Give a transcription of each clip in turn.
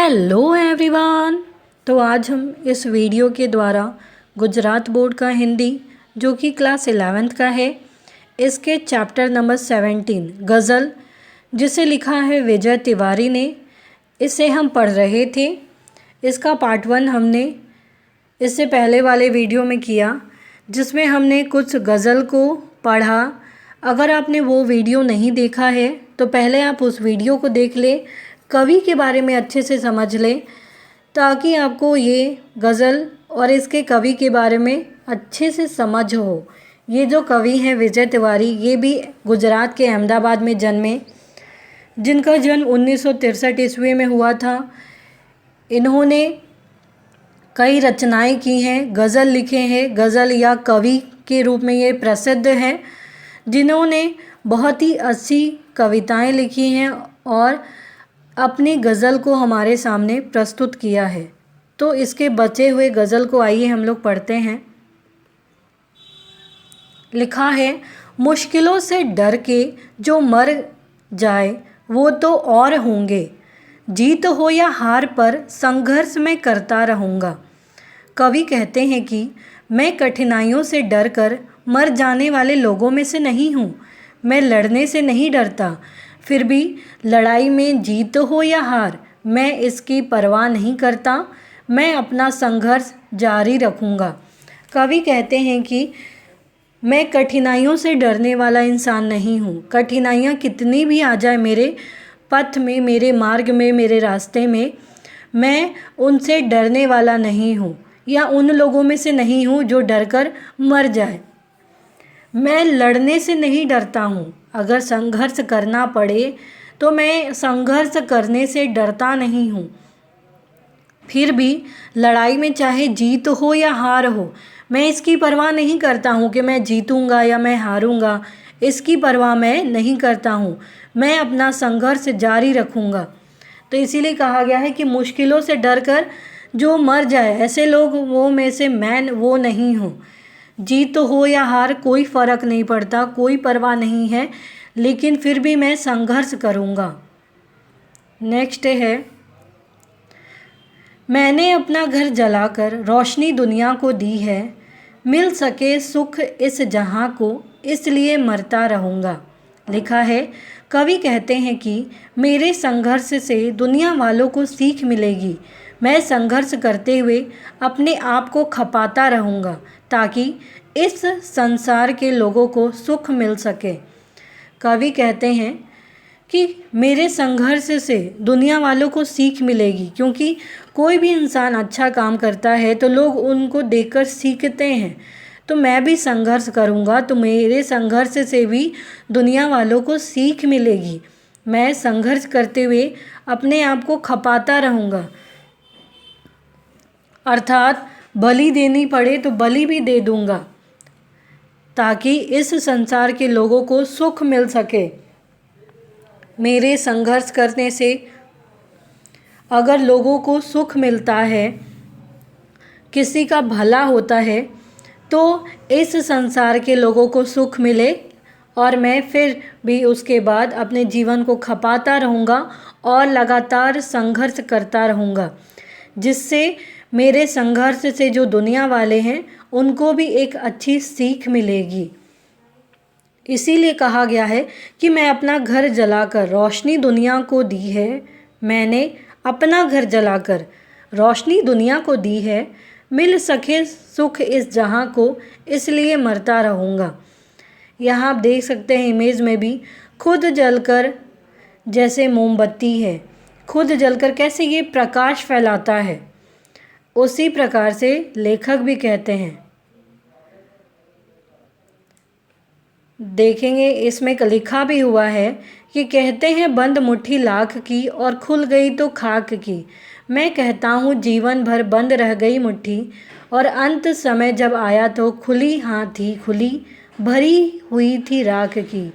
Hello everyone. तो आज हम इस वीडियो के द्वारा गुजरात बोर्ड का हिंदी जो कि क्लास 11th का है, इसके चैप्टर नंबर 17 गज़ल, जिसे लिखा है विजय तिवारी ने, इसे हम पढ़ रहे थे। इसका पार्ट 1 हमने इससे पहले वाले वीडियो में किया, जिसमें हमने कुछ गज़ल को पढ़ा। अगर आपने वो वीडियो नहीं देखा है तो पहले आप उस वीडियो को देख लें, कवि के बारे में अच्छे से समझ लें, ताकि आपको ये गज़ल और इसके कवि के बारे में अच्छे से समझ हो। ये जो कवि हैं विजय तिवारी, ये भी गुजरात के अहमदाबाद में जन्मे, जिनका जन्म 1963 ईस्वी में हुआ था। इन्होंने कई रचनाएं की हैं, गज़ल लिखे हैं, गज़ल या कवि के रूप में ये प्रसिद्ध हैं, जिन्होंने बहुत ही अच्छी कविताएं लिखी हैं और अपनी गज़ल को हमारे सामने प्रस्तुत किया है। तो इसके बचे हुए गज़ल को आइए हम लोग पढ़ते हैं। लिखा है, मुश्किलों से डर के जो मर जाए वो तो और होंगे, जीत हो या हार पर संघर्ष मैं करता रहूँगा। कवि कहते हैं कि मैं कठिनाइयों से डर कर मर जाने वाले लोगों में से नहीं हूँ। मैं लड़ने से नहीं डरता, फिर भी लड़ाई में जीत हो या हार मैं इसकी परवाह नहीं करता। मैं अपना संघर्ष जारी रखूँगा। कवि कहते हैं कि मैं कठिनाइयों से डरने वाला इंसान नहीं हूँ। कठिनाइयाँ कितनी भी आ जाए मेरे पथ में, मेरे मार्ग में, मेरे रास्ते में, मैं उनसे डरने वाला नहीं हूँ या उन लोगों में से नहीं हूँ जो डरकर मर जाए। मैं लड़ने से नहीं डरता हूँ। अगर संघर्ष करना पड़े तो मैं संघर्ष करने से डरता नहीं हूँ। फिर भी लड़ाई में चाहे जीत हो या हार हो, मैं इसकी परवाह नहीं करता हूँ कि मैं जीतूँगा या मैं हारूँगा। इसकी परवाह मैं नहीं करता हूँ। मैं अपना संघर्ष जारी रखूँगा। तो इसीलिए कहा गया है कि मुश्किलों से डर कर जो मर जाए, ऐसे लोग वो में से मैं वो नहीं हूँ। जीत हो या हार कोई फ़र्क नहीं पड़ता, कोई परवाह नहीं है, लेकिन फिर भी मैं संघर्ष करूँगा। नेक्स्ट है, मैंने अपना घर जलाकर रोशनी दुनिया को दी है, मिल सके सुख इस जहां को इसलिए मरता रहूँगा। लिखा है, कवि कहते हैं कि मेरे संघर्ष से दुनिया वालों को सीख मिलेगी। मैं संघर्ष करते हुए अपने आप को खपाता रहूँगा ताकि इस संसार के लोगों को सुख मिल सके। कवि कहते हैं कि मेरे संघर्ष से दुनिया वालों को सीख मिलेगी, क्योंकि कोई भी इंसान अच्छा काम करता है तो लोग उनको देखकर सीखते हैं। तो मैं भी संघर्ष करूँगा तो मेरे संघर्ष से भी दुनिया वालों को सीख मिलेगी। मैं संघर्ष करते हुए अपने आप को खपाता रहूँगा, अर्थात बलि देनी पड़े तो बलि भी दे दूँगा, ताकि इस संसार के लोगों को सुख मिल सके। मेरे संघर्ष करने से अगर लोगों को सुख मिलता है, किसी का भला होता है, तो इस संसार के लोगों को सुख मिले और मैं फिर भी उसके बाद अपने जीवन को खपाता रहूँगा और लगातार संघर्ष करता रहूँगा, जिससे मेरे संघर्ष से जो दुनिया वाले हैं उनको भी एक अच्छी सीख मिलेगी। इसीलिए कहा गया है कि मैं अपना घर जलाकर रोशनी दुनिया को दी है। मैंने अपना घर जलाकर रोशनी दुनिया को दी है, मिल सके सुख इस जहां को इसलिए मरता रहूँगा। यहाँ आप देख सकते हैं इमेज में भी, खुद जलकर जैसे मोमबत्ती है, खुद जलकर कैसे ये प्रकाश फैलाता है, उसी प्रकार से लेखक भी कहते हैं। देखेंगे इसमें लिखा भी हुआ है कि कहते हैं बंद मुट्ठी लाख की और खुल गई तो खाक की। मैं कहता हूँ जीवन भर बंद रह गई मुट्ठी और अंत समय जब आया तो खुली हाँ थी खुली, भरी हुई थी राख की।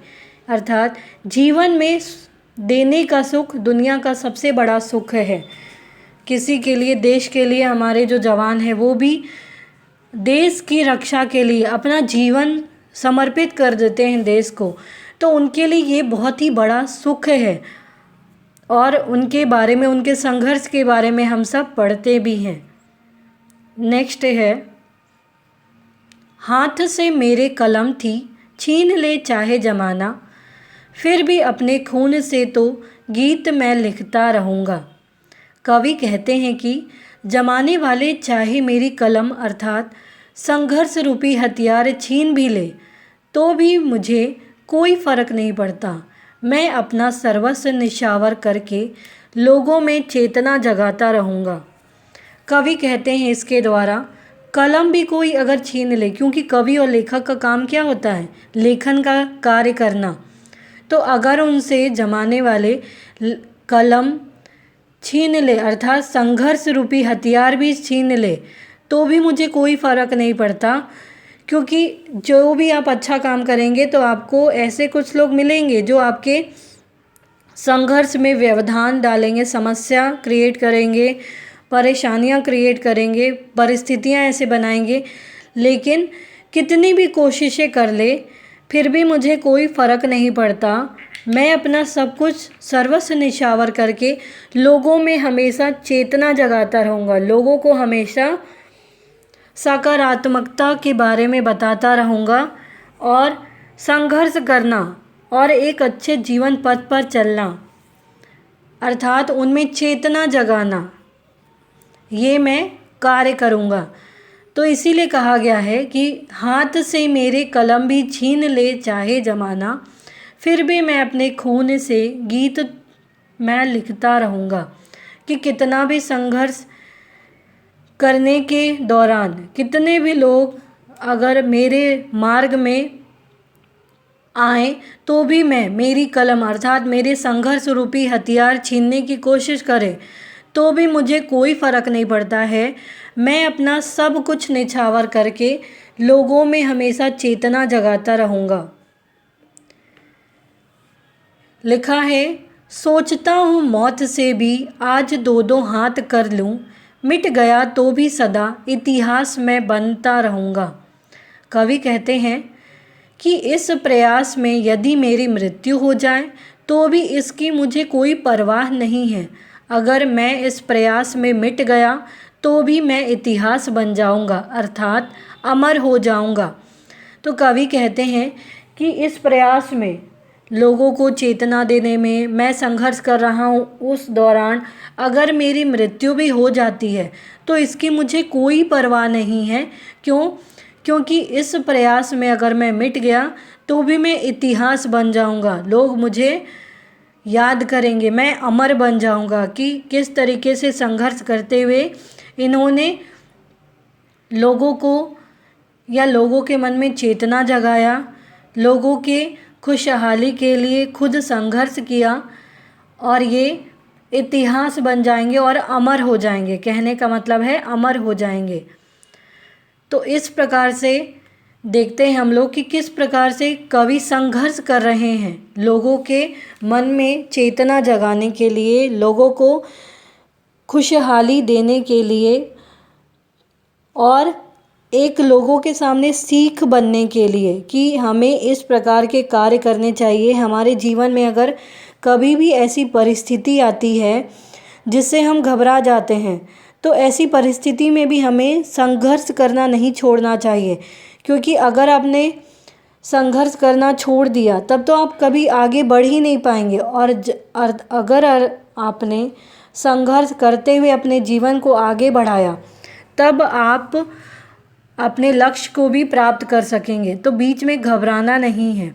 अर्थात जीवन में देने का सुख दुनिया का सबसे बड़ा सुख है। किसी के लिए, देश के लिए हमारे जो जवान हैं वो भी देश की रक्षा के लिए अपना जीवन समर्पित कर देते हैं देश को, तो उनके लिए ये बहुत ही बड़ा सुख है। और उनके बारे में, उनके संघर्ष के बारे में हम सब पढ़ते भी हैं। नेक्स्ट है, हाथ से मेरे कलम थी, छीन ले चाहे ज़माना, फिर भी अपने खून से तो गीत मैं लिखता रहूँगा। कवि कहते हैं कि जमाने वाले चाहे मेरी कलम अर्थात संघर्ष रूपी हथियार छीन भी ले तो भी मुझे कोई फ़र्क नहीं पड़ता। मैं अपना सर्वस्व निछावर करके लोगों में चेतना जगाता रहूँगा। कवि कहते हैं इसके द्वारा कलम भी कोई अगर छीन ले, क्योंकि कवि और लेखक का काम क्या होता है, लेखन का कार्य करना। तो अगर उनसे जमाने वाले कलम छीन ले अर्थात संघर्ष रूपी हथियार भी छीन ले तो भी मुझे कोई फ़र्क नहीं पड़ता, क्योंकि जो भी आप अच्छा काम करेंगे तो आपको ऐसे कुछ लोग मिलेंगे जो आपके संघर्ष में व्यवधान डालेंगे, समस्या क्रिएट करेंगे, परेशानियां क्रिएट करेंगे, परिस्थितियां ऐसे बनाएंगे। लेकिन कितनी भी कोशिशें कर ले फिर भी मुझे कोई फ़र्क नहीं पड़ता। मैं अपना सब कुछ सर्वस्व निछावर करके लोगों में हमेशा चेतना जगाता रहूँगा, लोगों को हमेशा सकारात्मकता के बारे में बताता रहूँगा और संघर्ष करना और एक अच्छे जीवन पथ पर चलना अर्थात उनमें चेतना जगाना, ये मैं कार्य करूँगा। तो इसीलिए कहा गया है कि हाथ से मेरे कलम भी छीन ले चाहे ज़माना, फिर भी मैं अपने खून से गीत मैं लिखता रहूँगा। कि कितना भी संघर्ष करने के दौरान कितने भी लोग अगर मेरे मार्ग में आए तो भी मेरी कलम अर्थात मेरे संघर्ष रूपी हथियार छीनने की कोशिश करे तो भी मुझे कोई फ़र्क नहीं पड़ता है। मैं अपना सब कुछ निछावर करके लोगों में हमेशा चेतना जगाता रहूँगा। लिखा है, सोचता हूँ मौत से भी आज दो दो हाथ कर लूँ, मिट गया तो भी सदा इतिहास में बनता रहूँगा। कवि कहते हैं कि इस प्रयास में यदि मेरी मृत्यु हो जाए तो भी इसकी मुझे कोई परवाह नहीं है। अगर मैं इस प्रयास में मिट गया तो भी मैं इतिहास बन जाऊंगा अर्थात अमर हो जाऊंगा। तो कवि कहते हैं कि इस प्रयास में लोगों को चेतना देने में मैं संघर्ष कर रहा हूँ, उस दौरान अगर मेरी मृत्यु भी हो जाती है तो इसकी मुझे कोई परवाह नहीं है। क्योंकि इस प्रयास में अगर मैं मिट गया तो भी मैं इतिहास बन जाऊंगा, लोग मुझे याद करेंगे, मैं अमर बन जाऊंगा कि किस तरीके से संघर्ष करते हुए इन्होंने लोगों को या लोगों के मन में चेतना जगाया, लोगों के खुशहाली के लिए खुद संघर्ष किया और ये इतिहास बन जाएंगे और अमर हो जाएंगे। कहने का मतलब है अमर हो जाएंगे। तो इस प्रकार से देखते हैं हम लोग कि किस प्रकार से कवि संघर्ष कर रहे हैं लोगों के मन में चेतना जगाने के लिए, लोगों को खुशहाली देने के लिए और एक लोगों के सामने सीख बनने के लिए कि हमें इस प्रकार के कार्य करने चाहिए। हमारे जीवन में अगर कभी भी ऐसी परिस्थिति आती है जिससे हम घबरा जाते हैं तो ऐसी परिस्थिति में भी हमें संघर्ष करना नहीं छोड़ना चाहिए, क्योंकि अगर आपने संघर्ष करना छोड़ दिया तब तो आप कभी आगे बढ़ ही नहीं पाएंगे। और अगर आपने संघर्ष करते हुए अपने जीवन को आगे बढ़ाया तब आप अपने लक्ष्य को भी प्राप्त कर सकेंगे। तो बीच में घबराना नहीं है।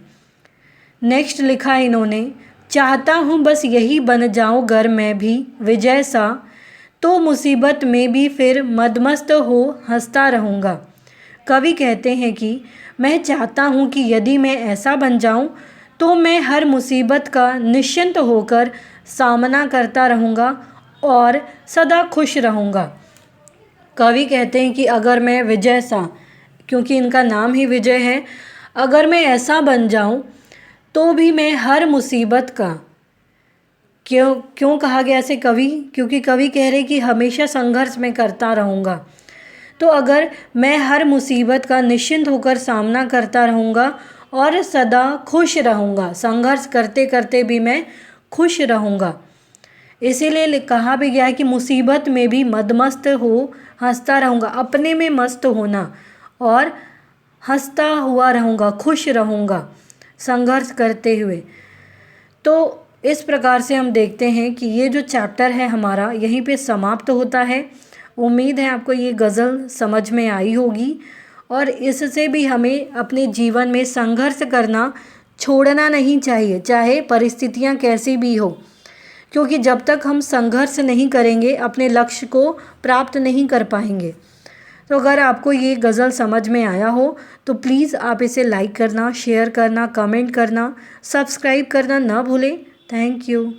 नेक्स्ट लिखा है इन्होंने, चाहता हूँ बस यही बन जाऊँ गर मैं भी विजय सा, तो मुसीबत में भी फिर मदमस्त हो हंसता रहूँगा। कवि कहते हैं कि मैं चाहता हूँ कि यदि मैं ऐसा बन जाऊँ तो मैं हर मुसीबत का निश्चिंत होकर सामना करता रहूँगा और सदा खुश रहूँगा। कवि कहते हैं कि अगर मैं विजय सा, क्योंकि इनका नाम ही विजय है, अगर मैं ऐसा बन जाऊँ तो भी मैं हर मुसीबत का, क्यों कहा गया ऐसे कवि, क्योंकि कवि कह रहे कि हमेशा संघर्ष में करता रहूँगा। तो अगर मैं हर मुसीबत का निश्चिंत होकर सामना करता रहूँगा और सदा खुश रहूँगा, संघर्ष करते करते भी मैं खुश रहूँगा। इसीलिए कहा भी गया है कि मुसीबत में भी मदमस्त हो, हंसता रहूँगा, अपने में मस्त होना और हंसता हुआ रहूँगा, खुश रहूँगा संघर्ष करते हुए। तो इस प्रकार से हम देखते हैं कि ये जो चैप्टर है हमारा यहीं पे समाप्त होता है। उम्मीद है आपको ये गज़ल समझ में आई होगी और इससे भी हमें अपने जीवन में संघर्ष करना छोड़ना नहीं चाहिए, चाहे परिस्थितियाँ कैसी भी हो, क्योंकि जब तक हम संघर्ष नहीं करेंगे अपने लक्ष्य को प्राप्त नहीं कर पाएंगे। तो अगर आपको ये गज़ल समझ में आया हो तो प्लीज़ आप इसे लाइक करना, शेयर करना, कमेंट करना, सब्सक्राइब करना ना भूलें। Thank you.